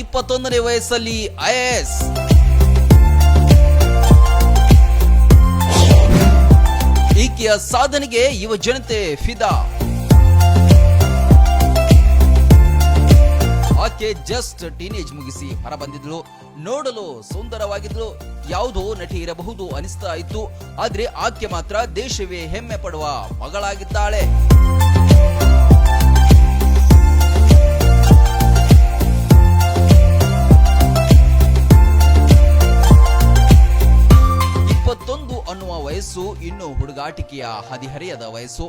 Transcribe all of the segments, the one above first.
21ನೇ ವಯಸ್ಸಲ್ಲಿ ಐಎಎಸ್. ಈಕೆಯ ಸಾಧನೆಗೆ ಯುವ ಜನತೆ ಫಿದಾ. ಆಕೆ ಜಸ್ಟ್ ಟೀನೇಜ್ ಮುಗಿಸಿ ಹೊರಬಂದಿದ್ಲು. ನೋಡಲು ಸುಂದರವಾಗಿದ್ಲು. ಯಾವುದೋ ನಟಿ ಇರಬಹುದು ಅನಿಸ್ತಾ ಇತ್ತು. ಆದ್ರೆ ಆಕೆ ಮಾತ್ರ ದೇಶವೇ ಹೆಮ್ಮೆ ಪಡುವ ಮಗಳಾಗಿದ್ದಾಳೆ. ಅನ್ನುವ ವಯಸ್ಸು ಇನ್ನು ಹುಡುಗಾಟಿಕೆಯ ಹದಿಹರೆಯದ ವಯಸ್ಸು.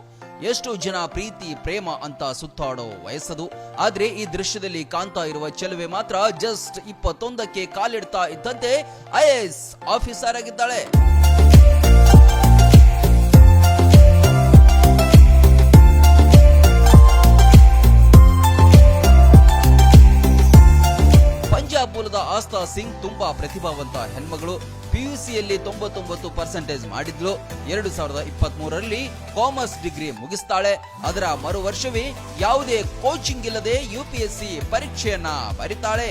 ಎಷ್ಟು ಜನ ಪ್ರೀತಿ ಪ್ರೇಮ ಅಂತ ಸುತ್ತಾಡೋ ವಯಸ್ಸದು. ಆದ್ರೆ ಈ ದೃಶ್ಯದಲ್ಲಿ ಕಾಣ್ತಾ ಇರುವ ಚೆಲುವೆ ಮಾತ್ರ ಜಸ್ಟ್ 21ಕ್ಕೆ ಕಾಲಿಡ್ತಾ ಇದ್ದಂತೆ ಐಎಎಸ್ ಆಫೀಸರ್ ಆಗಿದ್ದಾಳೆ. ಪಂಜಾಬ್ ಮೂಲದ ಆಸ್ಥಾ ಸಿಂಗ್ ತುಂಬಾ ಪ್ರತಿಭಾವಂತ ಹೆಣ್ಮಗಳು. ಪಿಯುಸಿಯಲ್ಲಿ 99% ಮಾಡಿದ್ಲು. 2023ರಲ್ಲಿ ಕಾಮರ್ಸ್ ಡಿಗ್ರಿ ಮುಗಿಸ್ತಾಳೆ. ಅದರ ಮರು ವರ್ಷವೇ ಯಾವುದೇ ಕೋಚಿಂಗ್ ಇಲ್ಲದೆ ಯುಪಿಎಸ್ಸಿ ಪರೀಕ್ಷೆಯನ್ನ ಬರಿತಾಳೆ.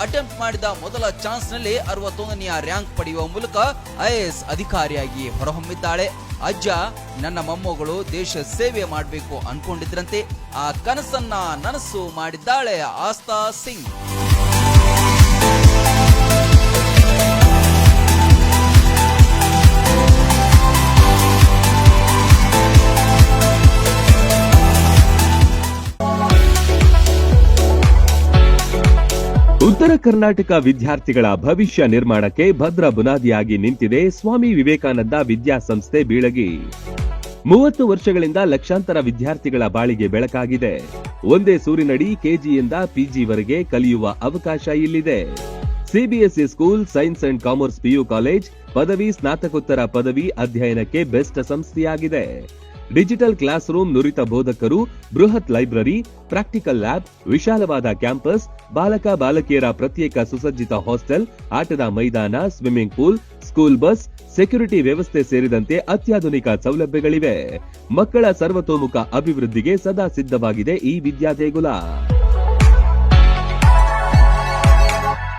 ಅಟೆಂಪ್ಟ್ ಮಾಡಿದ ಮೊದಲ ಚಾನ್ಸ್ ನಲ್ಲಿ 61ನೇ ರ್ಯಾಂಕ್ ಪಡೆಯುವ ಮೂಲಕ ಐಎಎಸ್ ಅಧಿಕಾರಿಯಾಗಿ ಹೊರಹೊಮ್ಮಿದ್ದಾಳೆ. ಅಜ್ಜ ನನ್ನ ಮೊಮ್ಮಗಳು ದೇಶ ಸೇವೆ ಮಾಡಬೇಕು ಅನ್ಕೊಂಡಿದ್ರಂತೆ. ಆ ಕನಸನ್ನ ನನಸು ಮಾಡಿದ್ದಾಳೆ ಆಸ್ಥಾ ಸಿಂಗ್. ಉತ್ತರ ಕರ್ನಾಟಕ ವಿದ್ಯಾರ್ಥಿಗಳ ಭವಿಷ್ಯ ನಿರ್ಮಾಣಕ್ಕೆ ಭದ್ರ ಬುನಾದಿಯಾಗಿ ನಿಂತಿದೆ ಸ್ವಾಮಿ ವಿವೇಕಾನಂದ ವಿದ್ಯಾಸಂಸ್ಥೆ ಬೀಳಗಿ. 30 ವರ್ಷಗಳಿಂದ ಲಕ್ಷಾಂತರ ವಿದ್ಯಾರ್ಥಿಗಳ ಬಾಳಿಗೆ ಬೆಳಕಾಗಿದೆ. ಒಂದೇ ಸೂರಿನಡಿ ಕೆಜಿಯಿಂದ ಪಿಜಿವರೆಗೆ ಕಲಿಯುವ ಅವಕಾಶ ಇಲ್ಲಿದೆ. CBSE school, science and commerce PU college, ಪದವಿ ಸ್ನಾತಕೋತ್ತರ ಪದವಿ ಅಧ್ಯಯನಕ್ಕೆ ಬೆಸ್ಟ್ ಸಂಸ್ಥೆಯಾಗಿದೆ. ಡಿಜಿಟಲ್ ಕ್ಲಾಸ್ ರೂಮ್, ನುರಿತ ಬೋಧಕರು, ಬೃಹತ್ ಲೈಬ್ರರಿ, ಪ್ರಾಕ್ಟಿಕಲ್ ಲ್ಯಾಬ್, ವಿಶಾಲವಾದ ಕ್ಯಾಂಪಸ್, ಬಾಲಕ ಬಾಲಕಿಯರ ಪ್ರತ್ಯೇಕ ಸುಸಜ್ಜಿತ ಹಾಸ್ಟೆಲ್, ಆಟದ ಮೈದಾನ, swimming pool, school bus, security ವ್ಯವಸ್ಥೆ ಸೇರಿದಂತೆ ಅತ್ಯಾಧುನಿಕ ಸೌಲಭ್ಯಗಳಿವೆ. ಮಕ್ಕಳ ಸರ್ವತೋಮುಖ ಅಭಿವೃದ್ಧಿಗೆ ಸದಾ ಸಿದ್ಧವಾಗಿದೆ ಈ ವಿದ್ಯಾದೇಗುಲ.